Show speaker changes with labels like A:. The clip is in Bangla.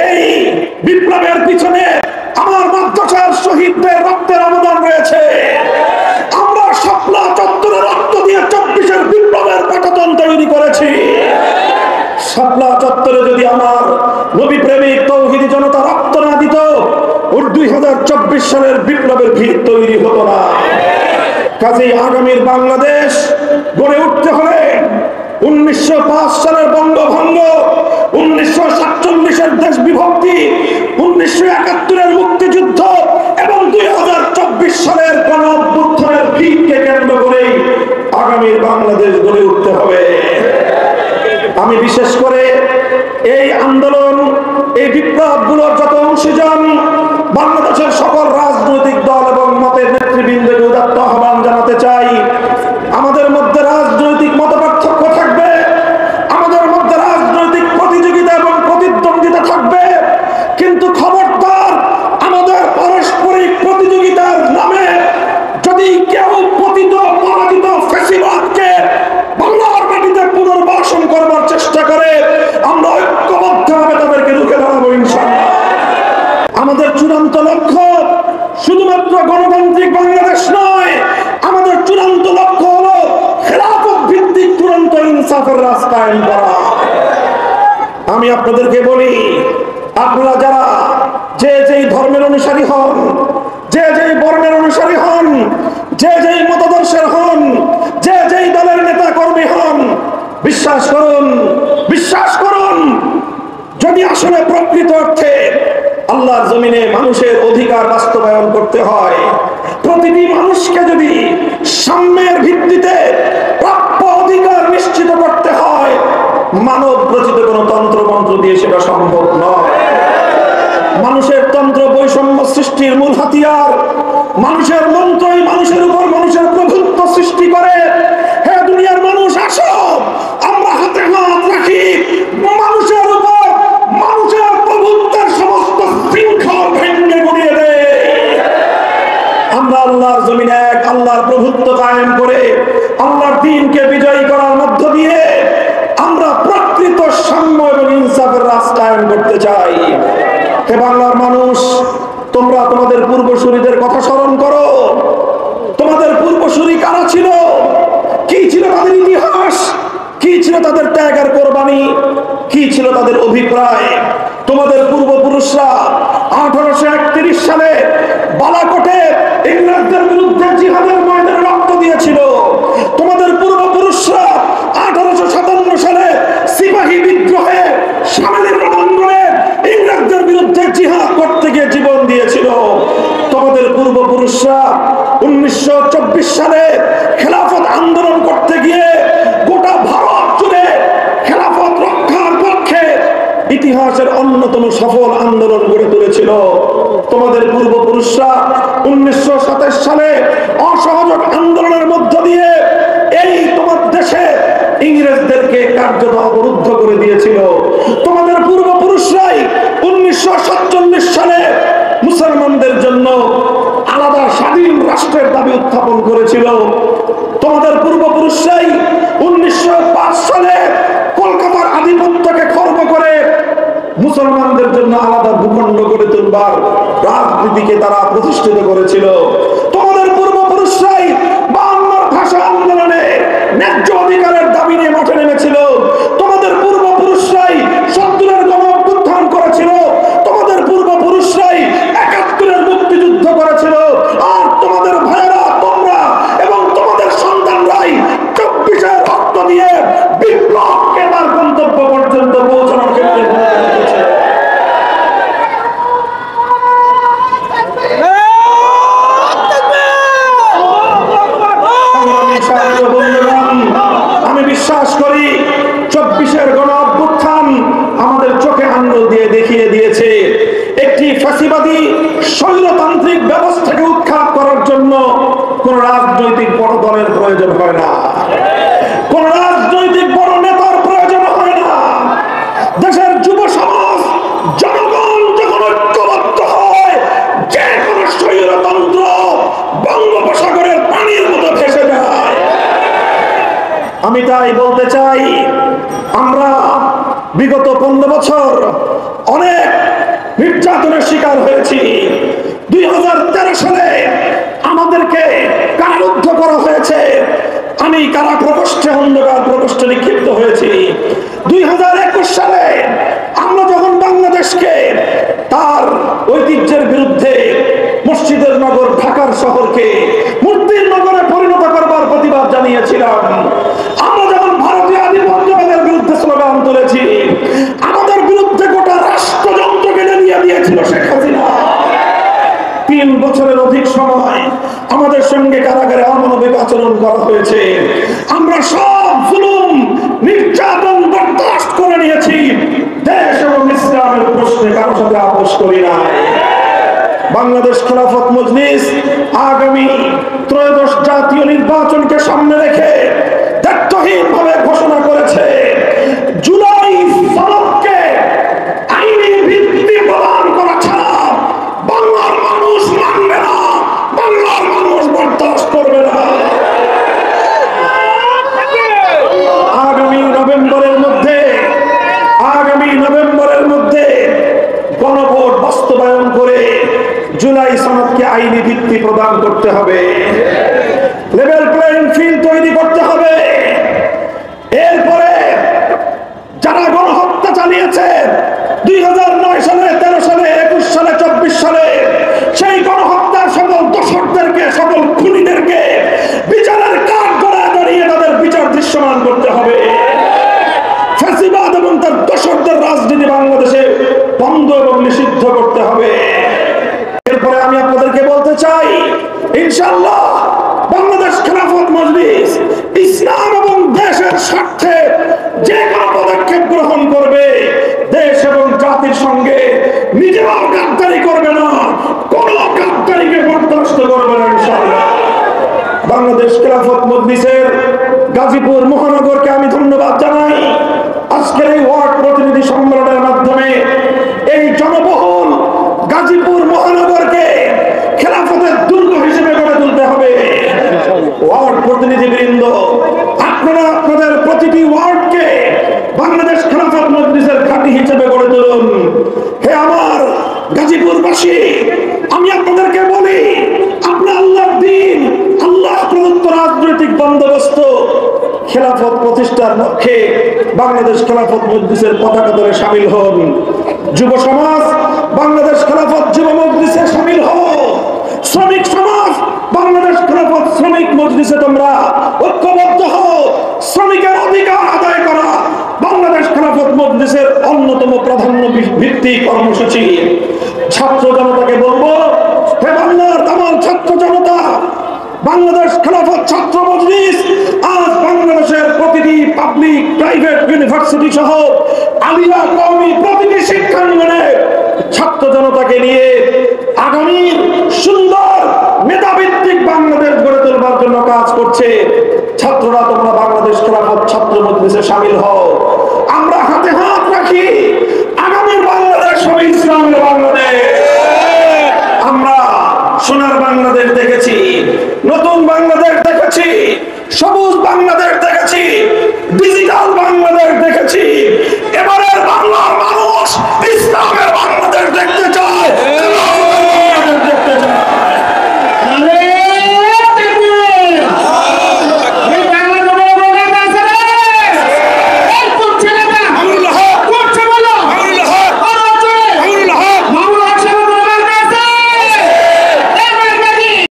A: এই বিপ্লবের পিছনে আমার মাদ্রাসার শহীদদের রক্তের অবদান রয়েছে। আমরা শাপলা চত্বরে রক্ত দিয়ে 24-এর বিপ্লবের পাঠাতন তৈরি করেছি। শাপলা চত্বরে যদি আমার নবী প্রেমিক তৌহিদি জনতা রক্ত না দিত, 2024 সালের বিপ্লবের ভিত তৈরি হতো না। কাজেই আগামীর বাংলাদেশ গড়ে উঠতে হলে 1905 সালের বঙ্গভঙ্গ, 1947-এর দেশ বিভক্তি, 1971-এর মুক্তিযুদ্ধ এবং 2024 সালের গণঅভ্যুত্থানের ভিতকে কেন্দ্র করেই আগামীর বাংলাদেশ গড়ে উঠতে হবে। আমি বিশেষ করে এই আন্দোলন, এই বিপ্লবগুলোর যত অংশীজন বাংলাদেশের সকল রাজনৈতিক দল এবং মতের নেতৃবৃন্দকে উদাত্ত আহ্বান জানাতে চাই। আমাদের মধ্যে রাজনৈতিক মতপার্থক্য থাকবে, আমাদের মধ্যে রাজনৈতিক প্রতিযোগিতা এবং প্রতিদ্বন্দ্বিতা থাকবে, কিন্তু খবরদার আমাদের পারস্পরিক প্রতিযোগিতার নামে যদি কেউ পতিত পরাজিত ফ্যাসিবাদকে বাংলার মাটিতে পুনর্বাসন করবার চেষ্টা করে, আমরা ঐক্যবদ্ধভাবে তাদেরকে রুখে দাঁড়াবো ইনশাআল্লাহ। আমাদের চূড়ান্ত লক্ষ্য শুধুমাত্র গণতান্ত্রিক বাংলাদেশ নয়, আমাদের চূড়ান্ত লক্ষ্য হলো খেলাফত ভিত্তিক চূড়ান্ত ইনসাফের রাস্তা কায়েম করা। আমি আপনাদেরকে বলি, আপনারা যারা যে যেই ধর্মের অনুসারী হন, যে যেই বর্ণের অনুসারী হন, যে যেই মতাদর্শের হন, যে যেই দলের নেতা কর্মী হন, বিশ্বাস করুন, বিশ্বাস করুন, যদি আসলে প্রকৃত অর্থে আল্লাহর জমিনে মানুষের অধিকার বাস্তবায়ন করতে হয়, প্রতিটি মানুষকে যদি সাম্যের ভিত্তিতে প্রাপ্য অধিকার নিশ্চিত করতে হয়, মানব রচিত কোন তন্ত্রমন্ত্র দিয়ে সেটা সম্ভব নয়। মানুষের তন্ত্র বৈষম্য সৃষ্টির মূল হাতিয়ার। মানুষের মন্ত্রই মানুষের উপর মানুষের প্রভুত্ব সৃষ্টি করে। হে দুনিয়ার মানুষ, আসো আমরা হাতে হাত রাখি, মানুষের উপর মানুষের প্রভুত্বের সমস্ত শৃঙ্খল ভেঙে গুড়িয়ে দেয়। আমরা আল্লাহর জমিনে এক আল্লাহর প্রভুত্ব কায়েম করে আল্লাহর দ্বীনকে বিজয়ী করার মধ্য দিয়ে আমরা প্রকৃত সাম্য এবং ইনসাফের রাস্তা কায়েম করতে চাই। হে বাংলার মানুষ, তোমরা তোমাদের পূর্বসূরীদের কথা স্মরণ করো। তোমাদের পূর্বসূরী কারা ছিল, কি ছিল তাদের ইতিহাস, কি ছিল তাদের ত্যাগ আর কোরবানি, কি ছিল তাদের অভিপ্রায়। তোমাদের পূর্বপুরুষরা 1831 সালে বালাকোটে ইংরেজদের বিরুদ্ধে জিহাদের ময়দানে রক্ত দিয়েছিল। তোমাদের পূর্বপুরুষরা 1857 সালে সিপাহী বিদ্রোহে সামরিক রণাঙ্গনে ইংরেজদের বিরুদ্ধে জিহাদ করতে গিয়ে জীবন দিয়েছিল। তোমাদের পূর্বপুরুষরা 1924 সালে খেলাফত আন্দোলন করতে গিয়ে গোটা ভারত জুড়ে খেলাফত রক্ষার পক্ষে ইতিহাসের অন্যতম সফল আন্দোলন গড়ে তুলেছিল। তোমাদের পূর্বপুরুষরা 1927 সালে অসহযোগ আন্দোলনের মধ্য দিয়ে এই তোমার দেশে ইংরেজদেরকে কার্যত অবরুদ্ধ করে দিয়েছিল। তোমাদের পূর্বপুরুষরাই 1947 সালে মুসলমানদের জন্য আলাদা স্বাধীন রাষ্ট্রের দাবি উত্থাপন করেছিল। তোমাদের পূর্বপুরুষরাই 1905 সালে কলকাতার আধিপত্যকে খর্ব করে মুসলমানদের জন্য আলাদা ভূখণ্ড গড়ে তুলবার রাজনীতিকে তারা প্রতিষ্ঠিত করেছিল। তোমাদের পূর্বপুরুষরাই 52 ভাষা আন্দোলনে ন্যায্য অধিকারের দাবি নিয়ে মাঠে নেমেছিল। তোমাদের পূর্বপুরুষরাই 70-এর গণঅভ্যুত্থান করেছিল। তোমাদের পূর্বপুরুষরাই 71-এর মুক্তিযুদ্ধ করেছিল। আর তোমাদের ভাইয়েরা, তোমরা এবং তোমাদের সন্তানরাই 24-এর রক্ত দিয়ে বিপ্লবকে তার গন্তব্য পর্যন্ত পৌঁছানোর ক্ষেত্রে আমি বিশ্বাস করি 24-এর গণঅভ্যুত্থান আমাদের চোখে আঙ্গুল দিয়ে দেখিয়ে দিয়েছে, একটি ফ্যাসিবাদী স্বৈরতান্ত্রিক ব্যবস্থাকে উৎখাত করার জন্য কোন রাজনৈতিক বড় দলের প্রয়োজন হয় না, কোন রাজনৈতিক বড় নেতার প্রয়োজন হয় না। দেশের যুব সমাজ, জনগণ যখন ঐক্যবদ্ধ হয়, যে কোনো স্বৈরতন্ত্র বঙ্গোপসাগরের পানির মতো ভেসে যায়। আমি তাই বলতে চাই, আমরা বিগত 15 বছর অনেক শিকার হয়েছি। 2013 সালে আমাদেরকে কারারুদ্ধ করা হয়েছে। আমি কারা প্রকোষ্ঠে, অন্ধকার প্রকোষ্ঠে নিক্ষিপ্ত হয়েছি। 2021 সালে আমরা যখন বাংলাদেশকে তার ঐতিহ্যের বিরুদ্ধে মসজিদের নগর ঢাকার শহরকে মূর্তির নগরে পরিণত করবার প্রতিবাদ জানিয়েছিলাম, আমরা যখন ভারতীয় আধিপত্যবাদের বিরুদ্ধে স্লোগান তুলেছি, আমাদের বিরুদ্ধে গোটা রাষ্ট্রযন্ত্র কেড়ে নিয়ে দিয়েছিল শেখ হাসিনা। 3 বছরের অধিক সময় আমাদের সঙ্গে কারাগারে অমানবিক আচরণ করা হয়েছে। আমরা সব জুলুম নির্যাতন বরদাস্ত করে নিয়েছি। দেশ এবং ইসলামের প্রশ্নে কারোর সাথে আপোষ করি নাই। বাংলাদেশ খেলাফত মজলিস আগামী ত্রয়োদশ জাতীয় নির্বাচনকে সামনে রেখে দায়িত্বহীনভাবে ঘোষণা করেছে, জুলাই সনদকে আইনি ভিত্তি প্রদান করা ছাড়া বাংলার মানুষ মানবে না, বাংলার মানুষ বরদাস্ত করবে না। আগামী নভেম্বরের মধ্যে গণভোট বাস্তবায়ন করে জুলাই সনদকে আইনি ভিত্তি প্রদান করতে হবে। লেভেল প্লেইং ফিল্ড তৈরি করতে হবে। এরপরে যারা গণহত্যা চালিয়েছে 2009 সালে, 13 সালে, 21 সালে, 24 সালে, সেই গণহত্যার সকল দোষরদেরকে, সকল খুনিদেরকে বিচারের কাঠ গড়ায় দাঁড়িয়ে তাদের বিচার দৃশ্যমান করতে হবে। ফ্যাসিবাদ এবং তার দোষরদের রাজনীতি বাংলাদেশে বন্ধ এবং নিষিদ্ধ করতে হবে। এরপরে আমি আপনাদেরকে বলতে চাই, ইনশাআল্লাহ বাংলাদেশ খেলাফত মজলিস ইসলাম এবং দেশের স্বার্থে যে কোনো পদক্ষেপ গ্রহণ করবে, দেশ এবং জাতির সঙ্গে নিজেরাও গাদ্দারি করবে না, কোন গাদ্দারিকে বরদাস্ত করবে না ইনশাআল্লাহ। বাংলাদেশ খেলাফত মজলিসের গাজীপুর মহানগরকে আমি ধন্যবাদ জানাই। আজকের এই ওয়ার্ড প্রতিনিধি সম্মেলনের মাধ্যমে এই জনবহুল গাজীপুর মহানগরকে খেলাফতের দুর্গ হিসেবে গড়ে তুলতে হবে। ওয়ার্ড প্রতিনিধিবৃন্দ, আপনারা আপনাদের প্রতিটি ওয়ার্ডকে বাংলাদেশ খেলাফত মজলিসের ঘাঁটি হিসেবে গড়ে তুলুন। হে আমার গাজীপুরবাসী, আমি আপনাদেরকে বলি, আপনার আল্লাহর দ্বীন, আল্লাহ প্রদত্ত রাজনৈতিক বন্দোবস্ত খেলাফত প্রতিষ্ঠার লক্ষ্যে বাংলাদেশ খেলাফত মজলিসের পতাকা ধরে শামিল হন। যুব সমাজ বাংলাদেশ খেলাফত যুব মজলিসে শামিল হও। শ্রমিক সমাজ বাংলাদেশ খেলাফত শ্রমিক মজলিসে তোমরা ঐক্যবদ্ধ হও। শ্রমিকের অধিকার আদায় করা বাংলাদেশ খেলাফত মজলিসের অন্যতম প্রাধান্য ভিত্তিক কর্মসূচি। ছাত্র জনতাকে বলবো, হে বাংলার তামাম ছাত্র জনতা, বাংলাদেশ খেলাফত ছাত্র মজলিস আজ বাংলাদেশের প্রতিটি পাবলিক, প্রাইভেট, ইউনিভার্সিটি সহ আলিয়া কওমি প্রতিটি শিক্ষাঙ্গনে ছাত্র জনতাকে নিয়ে আগামীর সুন্দর মেধাভিত্তিক বাংলাদেশ গড়ে তোলবার জন্য কাজ করছে। ছাত্ররা তোমরা বাংলাদেশ খেলাফত ছাত্র মজলিসে শামিল হও। আমরা হাতে হাত রাখি, আগামীর বাংলাদেশ হবে ইসলামের বাংলাদেশ। আমরা সোনার বাংলাদেশ দেখেছি, নতুন বাংলাদেশ দেখেছি, সবুজ বাংলাদেশ দেখেছি, ডিজিটাল বাংলাদেশ দেখেছি। এবারের বাংলার মানুষ ইসলামের বাংলাদেশ দেখতে চায়।